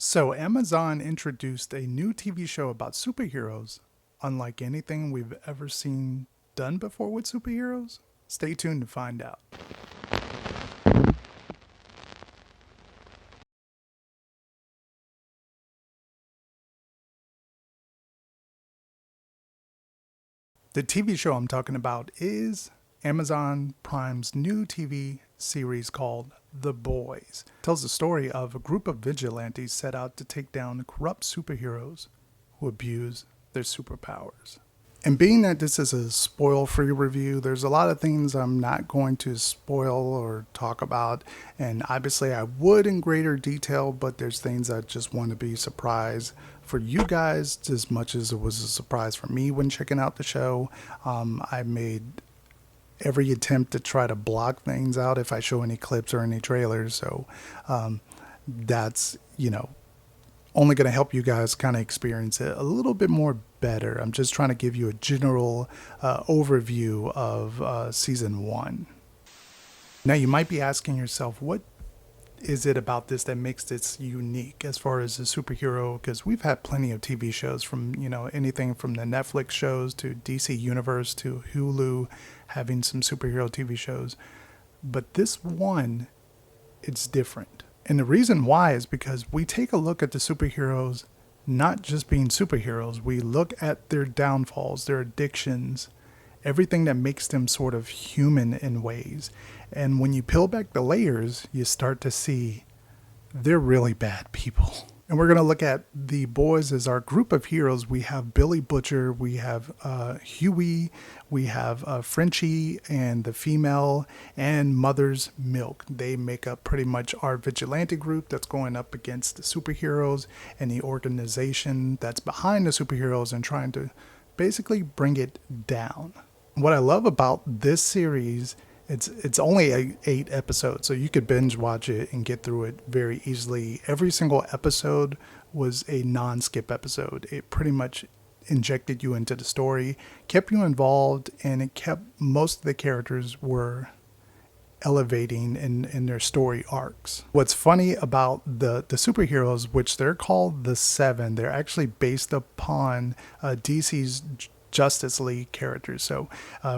So, Amazon introduced a new TV show about superheroes, unlike anything we've ever seen done before with superheroes. Stay tuned to find out. The TV show I'm talking about is Amazon Prime's new TV series called The Boys. It tells the story of a group of vigilantes set out to take down corrupt superheroes who abuse their superpowers. And being that this is a spoil free review, there's a lot of things I'm not going to spoil or talk about. And obviously, I would in greater detail, but there's things I just want to be surprised for you guys as much as it was a surprise for me when checking out the show. I made every attempt to try to block things out if I show any clips or any trailers. So that's, only going to help you guys kind of experience it a little bit more better. I'm just trying to give you a general overview of season one. Now, you might be asking yourself, what is it about this that makes this unique as far as a superhero? Because we've had plenty of TV shows from, anything from the Netflix shows to DC Universe to Hulu having some superhero TV shows. But this one, it's different. And the reason why is because we take a look at the superheroes not just being superheroes. We look at their downfalls, their addictions, everything that makes them sort of human in ways. And when you peel back the layers, you start to see they're really bad people. And we're going to look at the boys as our group of heroes. We have Billy Butcher, we have Huey, we have Frenchie and the female, and Mother's Milk. They make up pretty much our vigilante group that's going up against the superheroes and the organization that's behind the superheroes and trying to basically bring it down. What I love about this series, it's only 8 episodes, so you could binge watch it and get through it very easily. Every single episode was a non-skip episode. It pretty much injected you into the story, kept you involved, and it kept most of the characters were elevating in their story arcs. What's funny about the superheroes, which they're called the Seven, they're actually based upon DC's Justice League characters. So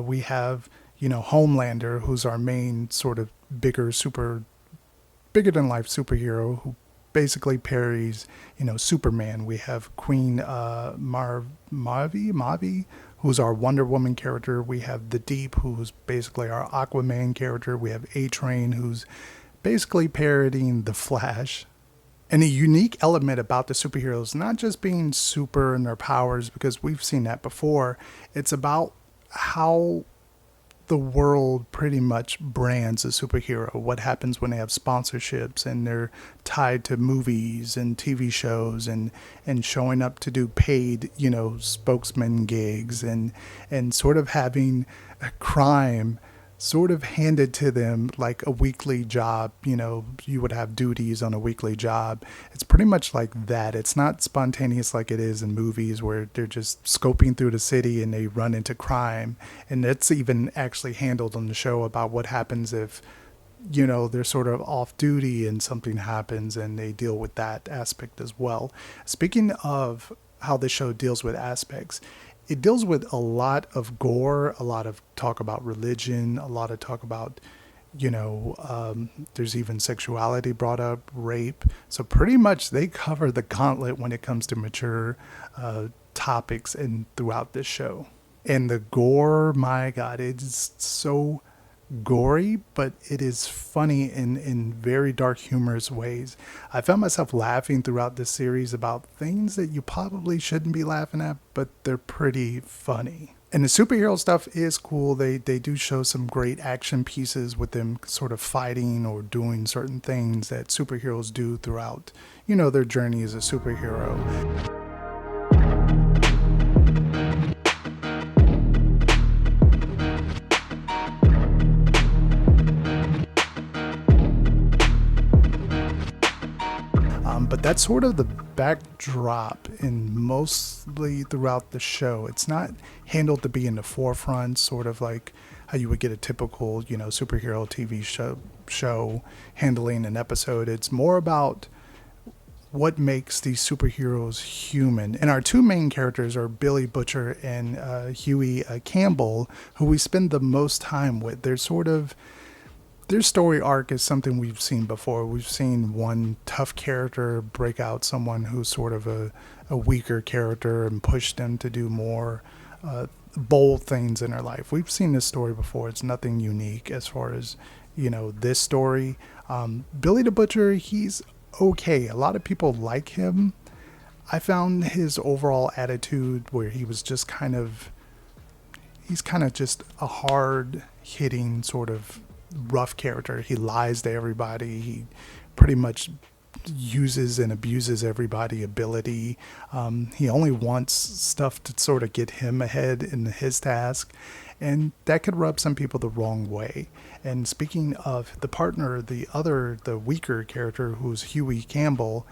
we have Homelander, who's our main sort of bigger than life superhero who basically parries, Superman. We have Queen Mavi, who's our Wonder Woman character. We have The Deep, who's basically our Aquaman character. We have A-Train, who's basically parodying The Flash. And the unique element about the superheroes, not just being super in their powers, because we've seen that before, it's about how the world pretty much brands a superhero. What happens when they have sponsorships and they're tied to movies and TV shows and showing up to do paid, spokesman gigs and sort of having a crime sort of handed to them like a weekly job. You would have duties on a weekly job. It's pretty much like that. It's not spontaneous like it is in movies where they're just scoping through the city and they run into crime. And it's even actually handled on the show about what happens if, they're sort of off duty and something happens, and they deal with that aspect as well. Speaking of how the show deals with aspects, it deals with a lot of gore, a lot of talk about religion, a lot of talk about, there's even sexuality brought up, rape. So pretty much they cover the gauntlet when it comes to mature topics and throughout this show. And the gore, my God, it is so gory, but it is funny in very dark, humorous ways. I found myself laughing throughout this series about things that you probably shouldn't be laughing at, but they're pretty funny. And the superhero stuff is cool. They do show some great action pieces with them sort of fighting or doing certain things that superheroes do throughout, their journey as a superhero. But that's sort of the backdrop in mostly throughout the show. It's not handled to be in the forefront, sort of like how you would get a typical, superhero TV show handling an episode. It's more about what makes these superheroes human. And our two main characters are Billy Butcher and Huey Campbell, who we spend the most time with. Their story arc is something we've seen before. We've seen one tough character break out someone who's sort of a weaker character and push them to do more bold things in their life. We've seen this story before. It's nothing unique as far as, this story. Billy the Butcher, he's okay. A lot of people like him. I found his overall attitude where he's kind of just a hard hitting sort of rough character. He lies to everybody. He pretty much uses and abuses everybody ability. He only wants stuff to sort of get him ahead in his task, and that could rub some people the wrong way. And speaking of the partner, the weaker character, who's Huey Campbell,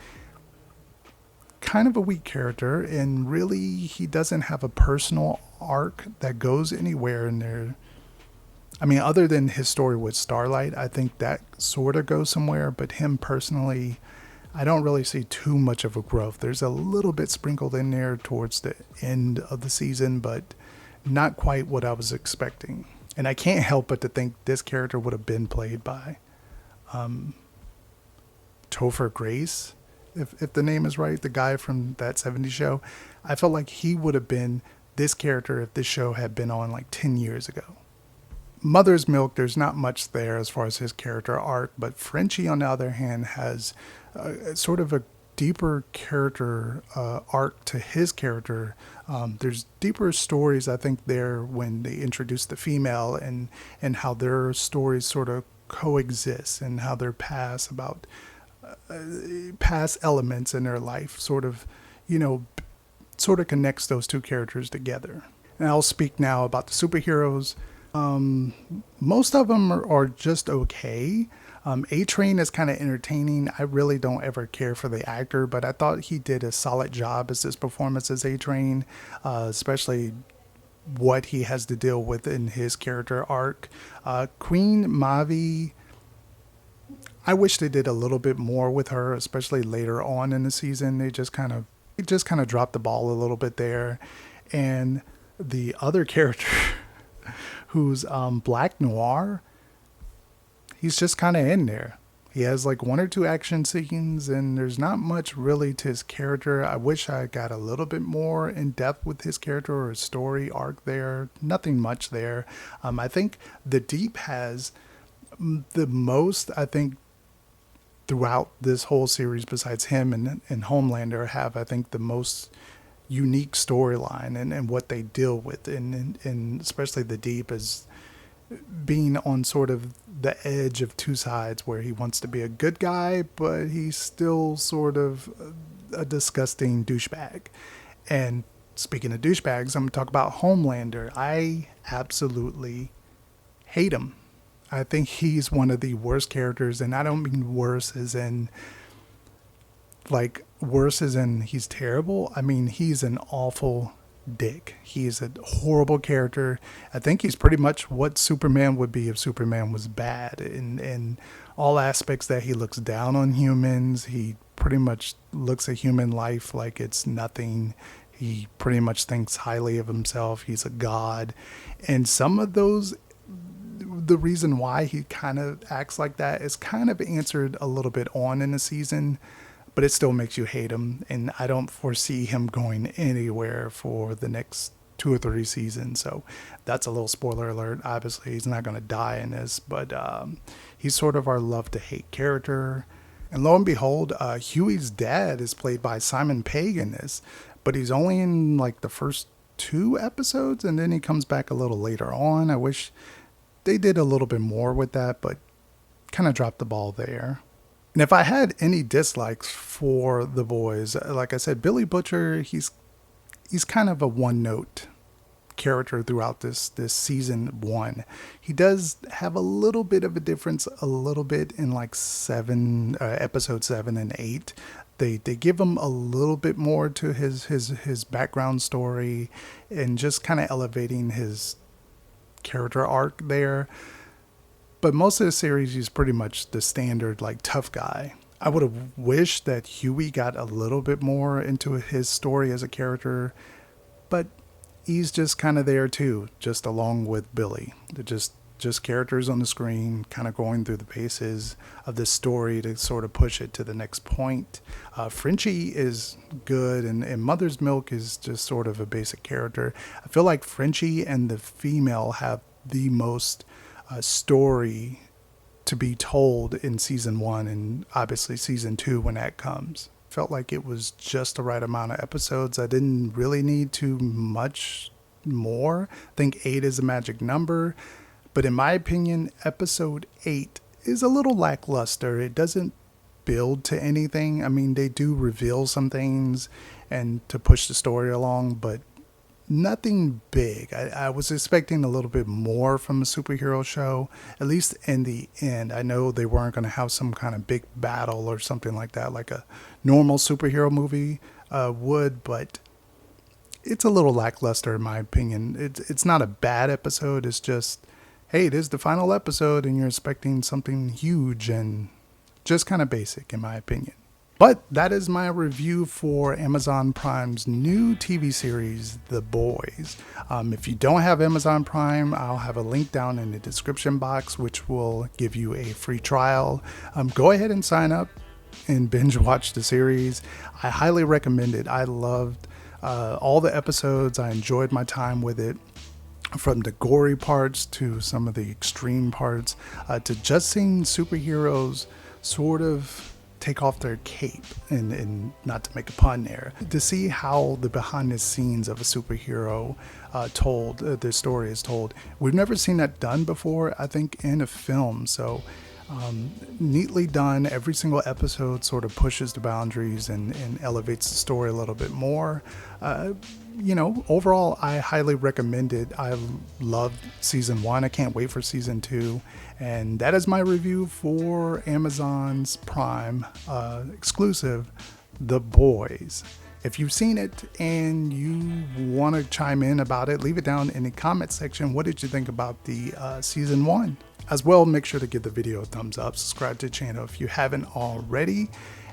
kind of a weak character, and really he doesn't have a personal arc that goes anywhere in there. I mean, other than his story with Starlight, I think that sort of goes somewhere, but him personally, I don't really see too much of a growth. There's a little bit sprinkled in there towards the end of the season, but not quite what I was expecting. And I can't help but to think this character would have been played by Topher Grace, if the name is right, the guy from that 70s show. I felt like he would have been this character if this show had been on like 10 years ago. Mother's Milk, there's not much there as far as his character arc, but Frenchie, on the other hand, has sort of a deeper character arc to his character. There's deeper stories, I think, there when they introduce the female and how their stories sort of coexist and how their past elements in their life sort of connects those two characters together. And I'll speak now about the superheroes. Most of them are just okay. A-Train is kind of entertaining. I really don't ever care for the actor, but I thought he did a solid job as his performance as A-Train, especially what he has to deal with in his character arc. Queen Mavi, I wish they did a little bit more with her, especially later on in the season. They just kind of dropped the ball a little bit there. And the other character who's Black Noir, he's just kind of in there. He has like one or two action scenes, and there's not much really to his character. I wish I got a little bit more in depth with his character or his story arc there. Nothing much there. I think The Deep has the most, I think, throughout this whole series, besides him and Homelander, have, I think, the most unique storyline and what they deal with, and especially The Deep is being on sort of the edge of two sides, where he wants to be a good guy, but he's still sort of a disgusting douchebag. And speaking of douchebags, I'm going to talk about Homelander. I absolutely hate him. I think he's one of the worst characters, and I don't mean worse as in he's terrible. I mean, he's an awful dick. He's a horrible character. I think he's pretty much what Superman would be if Superman was bad in all aspects, that he looks down on humans. He pretty much looks at human life like it's nothing. He pretty much thinks highly of himself. He's a god. And some of those, the reason why he kind of acts like that is kind of answered a little bit on in the season, but it still makes you hate him. And I don't foresee him going anywhere for the next 2 or 3 seasons. So that's a little spoiler alert. Obviously, he's not going to die in this, but he's sort of our love to hate character. And lo and behold, Huey's dad is played by Simon Pegg in this, but he's only in like the first 2 episodes, and then he comes back a little later on. I wish they did a little bit more with that, but kind of dropped the ball there. And if I had any dislikes for the boys, like I said, Billy Butcher, he's kind of a one-note character throughout this season 1. He does have a little bit of a difference, a little bit in like episode 7 and 8. They give him a little bit more to his background story and just kind of elevating his character arc there. But most of the series, he's pretty much the standard like tough guy. I would have wished that Huey got a little bit more into his story as a character, but he's just kind of there too, just along with Billy. They're just characters on the screen, kind of going through the paces of this story to sort of push it to the next point. Frenchie is good, and Mother's Milk is just sort of a basic character. I feel like Frenchie and the female have the most story to be told in season 1, and obviously season 2 when that comes. Felt like it was just the right amount of episodes. I didn't really need too much more. I think 8 is a magic number, but in my opinion, episode 8 is a little lackluster. It doesn't build to anything. I mean, they do reveal some things and to push the story along, but nothing big. I was expecting a little bit more from a superhero show, at least in the end. I know they weren't going to have some kind of big battle or something like that, like a normal superhero movie would, but it's a little lackluster in my opinion. It's not a bad episode. It's just, hey, it is the final episode and you're expecting something huge and just kind of basic in my opinion. But that is my review for Amazon Prime's new TV series, The Boys. If you don't have Amazon Prime, I'll have a link down in the description box, which will give you a free trial. Go ahead and sign up and binge watch the series. I highly recommend it. I loved all the episodes. I enjoyed my time with it. From the gory parts to some of the extreme parts, to just seeing superheroes sort of take off their cape, and not to make a pun there, to see how the behind the scenes of a superhero their story is told. We've never seen that done before, I think, in a film. So neatly done. Every single episode sort of pushes the boundaries and elevates the story a little bit more. Overall, I highly recommend it. I loved season 1. I can't wait for season 2. And that is my review for Amazon's Prime exclusive, The Boys. If you've seen it and you want to chime in about it, leave it down in the comment section. What did you think about the season 1? As well, make sure to give the video a thumbs up, subscribe to the channel if you haven't already.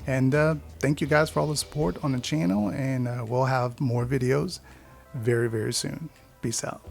And thank you guys for all the support on the channel, and we'll have more videos very, very soon. Peace out.